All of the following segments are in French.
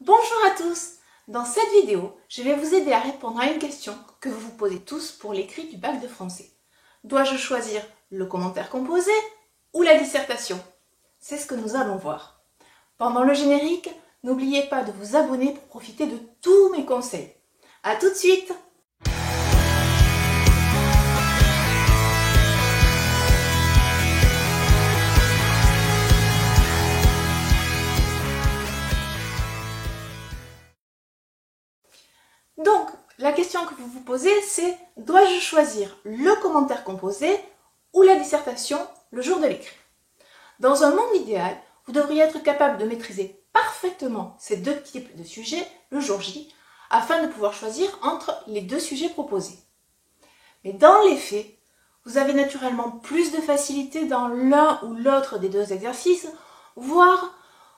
Bonjour à tous! Dans cette vidéo, je vais vous aider à répondre à une question que vous vous posez tous pour l'écrit du bac de français. Dois-je choisir le commentaire composé ou la dissertation? C'est ce que nous allons voir. Pendant le générique, n'oubliez pas de vous abonner pour profiter de tous mes conseils. A tout de suite! Donc, la question que vous vous posez, c'est « Dois-je choisir le commentaire composé ou la dissertation le jour de l'écrit ?» Dans un monde idéal, vous devriez être capable de maîtriser parfaitement ces deux types de sujets le jour J, afin de pouvoir choisir entre les deux sujets proposés. Mais dans les faits, vous avez naturellement plus de facilité dans l'un ou l'autre des deux exercices, voire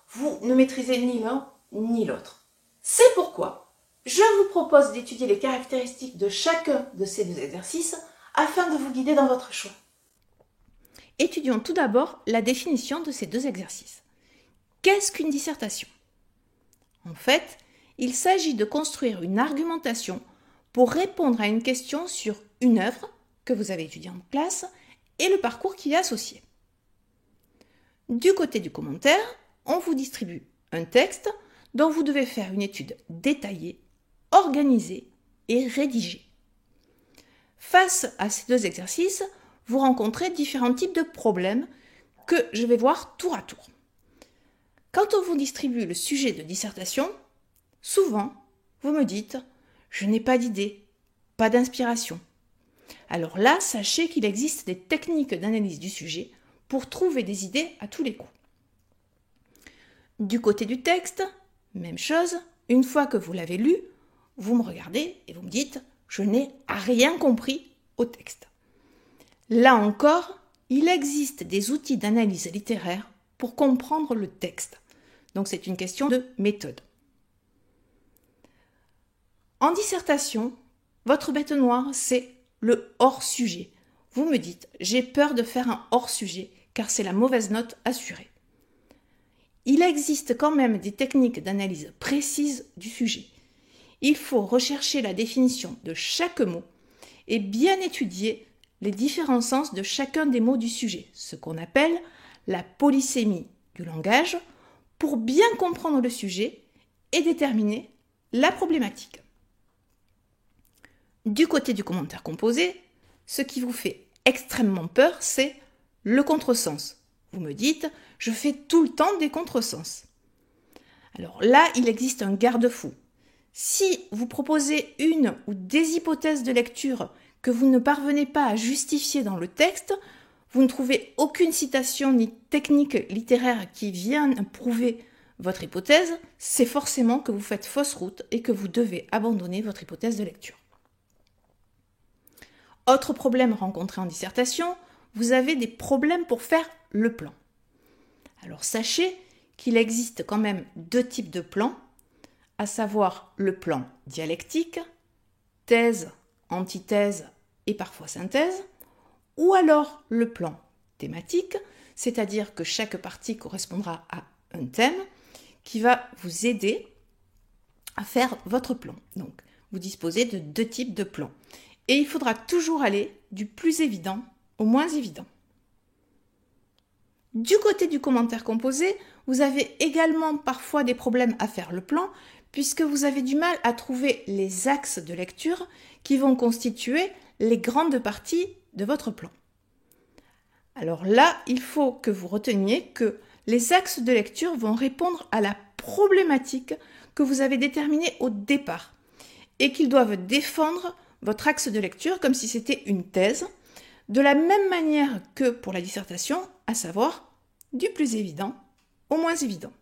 vous ne maîtrisez ni l'un ni l'autre. C'est pourquoi je vous propose d'étudier les caractéristiques de chacun de ces deux exercices afin de vous guider dans votre choix. Étudions tout d'abord la définition de ces deux exercices. Qu'est-ce qu'une dissertation? En fait, il s'agit de construire une argumentation pour répondre à une question sur une œuvre que vous avez étudiée en classe et le parcours qui est associé. Du côté du commentaire, on vous distribue un texte dont vous devez faire une étude détaillée, organisée et rédigée. Face à ces deux exercices, vous rencontrez différents types de problèmes que je vais voir tour à tour. Quand on vous distribue le sujet de dissertation, souvent, vous me dites « je n'ai pas d'idée, pas d'inspiration ». Alors là, sachez qu'il existe des techniques d'analyse du sujet pour trouver des idées à tous les coups. Du côté du texte, même chose, une fois que vous l'avez lu, vous me regardez et vous me dites « je n'ai rien compris au texte ». Là encore, il existe des outils d'analyse littéraire pour comprendre le texte. Donc c'est une question de méthode. En dissertation, votre bête noire, c'est le hors-sujet. Vous me dites « j'ai peur de faire un hors-sujet car c'est la mauvaise note assurée ». Il existe quand même des techniques d'analyse précises du sujet. Il faut rechercher la définition de chaque mot et bien étudier les différents sens de chacun des mots du sujet, ce qu'on appelle la polysémie du langage, pour bien comprendre le sujet et déterminer la problématique. Du côté du commentaire composé, ce qui vous fait extrêmement peur, c'est le contresens. Vous me dites, je fais tout le temps des contresens. Alors là, il existe un garde-fou. Si vous proposez une ou des hypothèses de lecture que vous ne parvenez pas à justifier dans le texte, vous ne trouvez aucune citation ni technique littéraire qui vienne prouver votre hypothèse, c'est forcément que vous faites fausse route et que vous devez abandonner votre hypothèse de lecture. Autre problème rencontré en dissertation, vous avez des problèmes pour faire le plan. Alors sachez qu'il existe quand même deux types de plans, à savoir le plan dialectique, thèse, antithèse et parfois synthèse, ou alors le plan thématique, c'est-à-dire que chaque partie correspondra à un thème qui va vous aider à faire votre plan. Donc, vous disposez de deux types de plans. Et il faudra toujours aller du plus évident au moins évident. Du côté du commentaire composé, vous avez également parfois des problèmes à faire le plan, puisque vous avez du mal à trouver les axes de lecture qui vont constituer les grandes parties de votre plan. Alors là, il faut que vous reteniez que les axes de lecture vont répondre à la problématique que vous avez déterminée au départ et qu'ils doivent défendre votre axe de lecture comme si c'était une thèse, de la même manière que pour la dissertation, à savoir du plus évident au moins évident.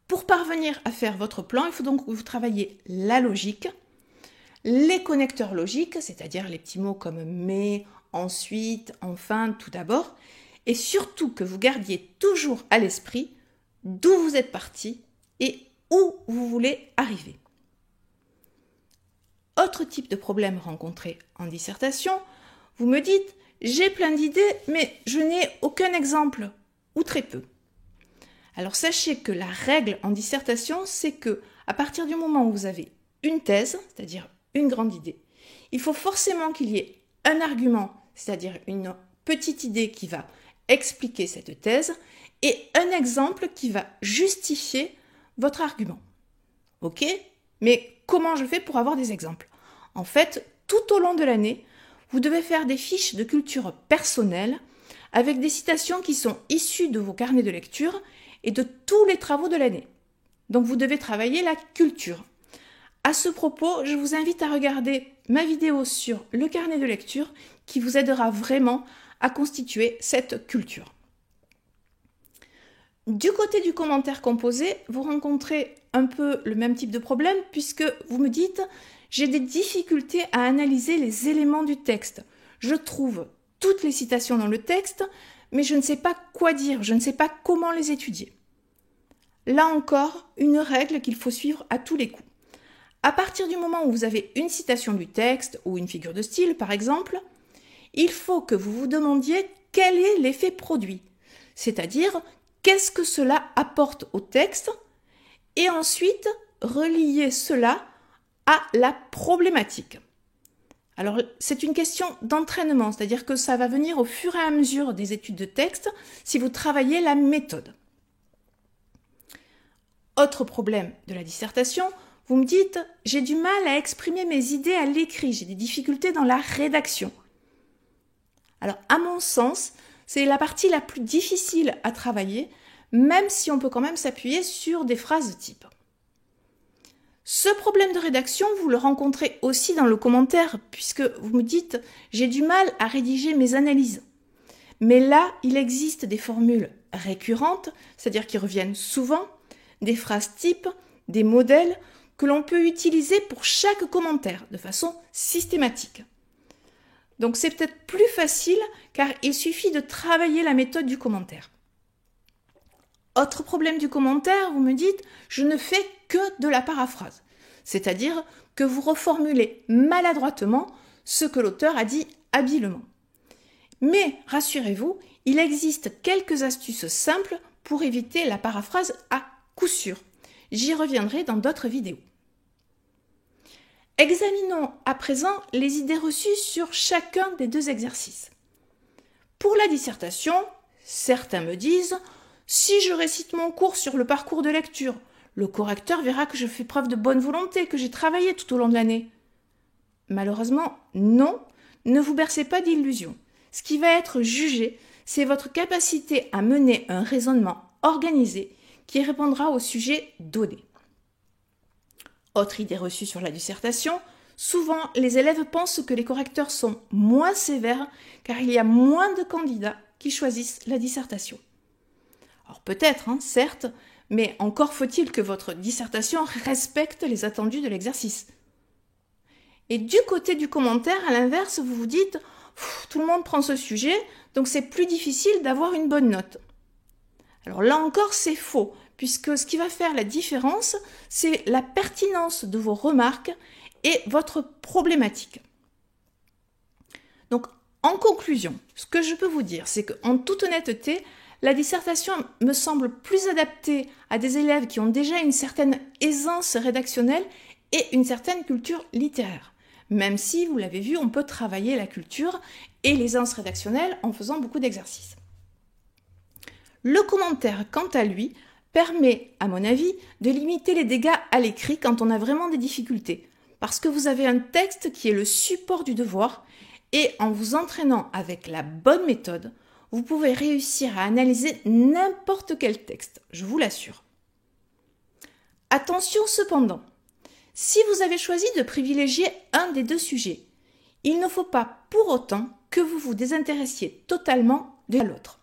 Pour parvenir à faire votre plan, il faut donc que vous travaillez la logique, les connecteurs logiques, c'est-à-dire les petits mots comme mais, ensuite, enfin, tout d'abord, et surtout que vous gardiez toujours à l'esprit d'où vous êtes parti et où vous voulez arriver. Autre type de problème rencontré en dissertation, vous me dites « j'ai plein d'idées, mais je n'ai aucun exemple, ou très peu ». Alors sachez que la règle en dissertation, c'est que à partir du moment où vous avez une thèse, c'est-à-dire une grande idée, il faut forcément qu'il y ait un argument, c'est-à-dire une petite idée qui va expliquer cette thèse, et un exemple qui va justifier votre argument. Ok ? Mais comment je fais pour avoir des exemples ? En fait, tout au long de l'année, vous devez faire des fiches de culture personnelle avec des citations qui sont issues de vos carnets de lecture et de tous les travaux de l'année. Donc vous devez travailler la culture. À ce propos, je vous invite à regarder ma vidéo sur le carnet de lecture qui vous aidera vraiment à constituer cette culture. Du côté du commentaire composé, vous rencontrez un peu le même type de problème puisque vous me dites « j'ai des difficultés à analyser les éléments du texte. Je trouve toutes les citations dans le texte, mais je ne sais pas quoi dire, je ne sais pas comment les étudier. » Là encore, une règle qu'il faut suivre à tous les coups. À partir du moment où vous avez une citation du texte ou une figure de style par exemple, il faut que vous vous demandiez quel est l'effet produit, c'est-à-dire qu'est-ce que cela apporte au texte et ensuite relier cela à la problématique. Alors c'est une question d'entraînement, c'est-à-dire que ça va venir au fur et à mesure des études de texte si vous travaillez la méthode. Autre problème de la dissertation, vous me dites « j'ai du mal à exprimer mes idées à l'écrit, j'ai des difficultés dans la rédaction ». Alors à mon sens, c'est la partie la plus difficile à travailler, même si on peut quand même s'appuyer sur des phrases type. Ce problème de rédaction, vous le rencontrez aussi dans le commentaire, puisque vous me dites « j'ai du mal à rédiger mes analyses ». Mais là, il existe des formules récurrentes, c'est-à-dire qui reviennent souvent, des phrases types, des modèles que l'on peut utiliser pour chaque commentaire de façon systématique. Donc c'est peut-être plus facile car il suffit de travailler la méthode du commentaire. Autre problème du commentaire, vous me dites « je ne fais que de la paraphrase », c'est-à-dire que vous reformulez maladroitement ce que l'auteur a dit habilement. Mais rassurez-vous, il existe quelques astuces simples pour éviter la paraphrase à coup sûr. J'y reviendrai dans d'autres vidéos. Examinons à présent les idées reçues sur chacun des deux exercices. Pour la dissertation, certains me disent « si je récite mon cours sur le parcours de lecture, le correcteur verra que je fais preuve de bonne volonté, que j'ai travaillé tout au long de l'année. » Malheureusement, non, ne vous bercez pas d'illusions. Ce qui va être jugé, c'est votre capacité à mener un raisonnement organisé qui répondra au sujet donné. Autre idée reçue sur la dissertation, souvent les élèves pensent que les correcteurs sont moins sévères car il y a moins de candidats qui choisissent la dissertation. Alors peut-être, certes, mais encore faut-il que votre dissertation respecte les attendus de l'exercice. Et du côté du commentaire, à l'inverse, vous vous dites « tout le monde prend ce sujet, donc c'est plus difficile d'avoir une bonne note ». Alors là encore, c'est faux, puisque ce qui va faire la différence, c'est la pertinence de vos remarques et votre problématique. Donc, en conclusion, ce que je peux vous dire, c'est qu'en toute honnêteté, la dissertation me semble plus adaptée à des élèves qui ont déjà une certaine aisance rédactionnelle et une certaine culture littéraire. Même si, vous l'avez vu, on peut travailler la culture et l'aisance rédactionnelle en faisant beaucoup d'exercices. Le commentaire, quant à lui, permet, à mon avis, de limiter les dégâts à l'écrit quand on a vraiment des difficultés, parce que vous avez un texte qui est le support du devoir, et en vous entraînant avec la bonne méthode, vous pouvez réussir à analyser n'importe quel texte, je vous l'assure. Attention cependant, si vous avez choisi de privilégier un des deux sujets, il ne faut pas pour autant que vous vous désintéressiez totalement de l'autre.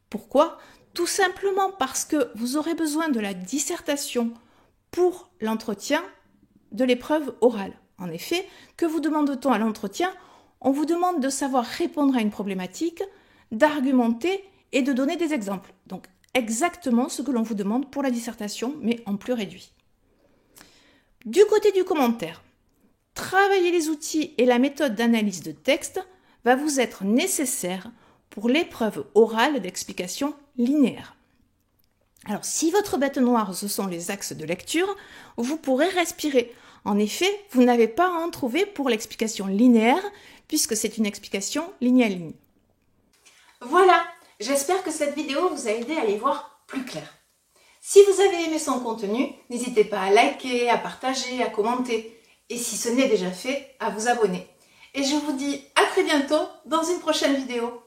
Pourquoi ? Tout simplement parce que vous aurez besoin de la dissertation pour l'entretien de l'épreuve orale. En effet, que vous demande-t-on à l'entretien ? On vous demande de savoir répondre à une problématique, d'argumenter et de donner des exemples. Donc exactement ce que l'on vous demande pour la dissertation, mais en plus réduit. Du côté du commentaire, travailler les outils et la méthode d'analyse de texte va vous être nécessaire pour l'épreuve orale d'explication linéaire. Alors, si votre bête noire, ce sont les axes de lecture, vous pourrez respirer. En effet, vous n'avez pas à en trouver pour l'explication linéaire, puisque c'est une explication ligne à ligne. Voilà, j'espère que cette vidéo vous a aidé à y voir plus clair. Si vous avez aimé son contenu, n'hésitez pas à liker, à partager, à commenter, et si ce n'est déjà fait, à vous abonner. Et je vous dis à très bientôt dans une prochaine vidéo.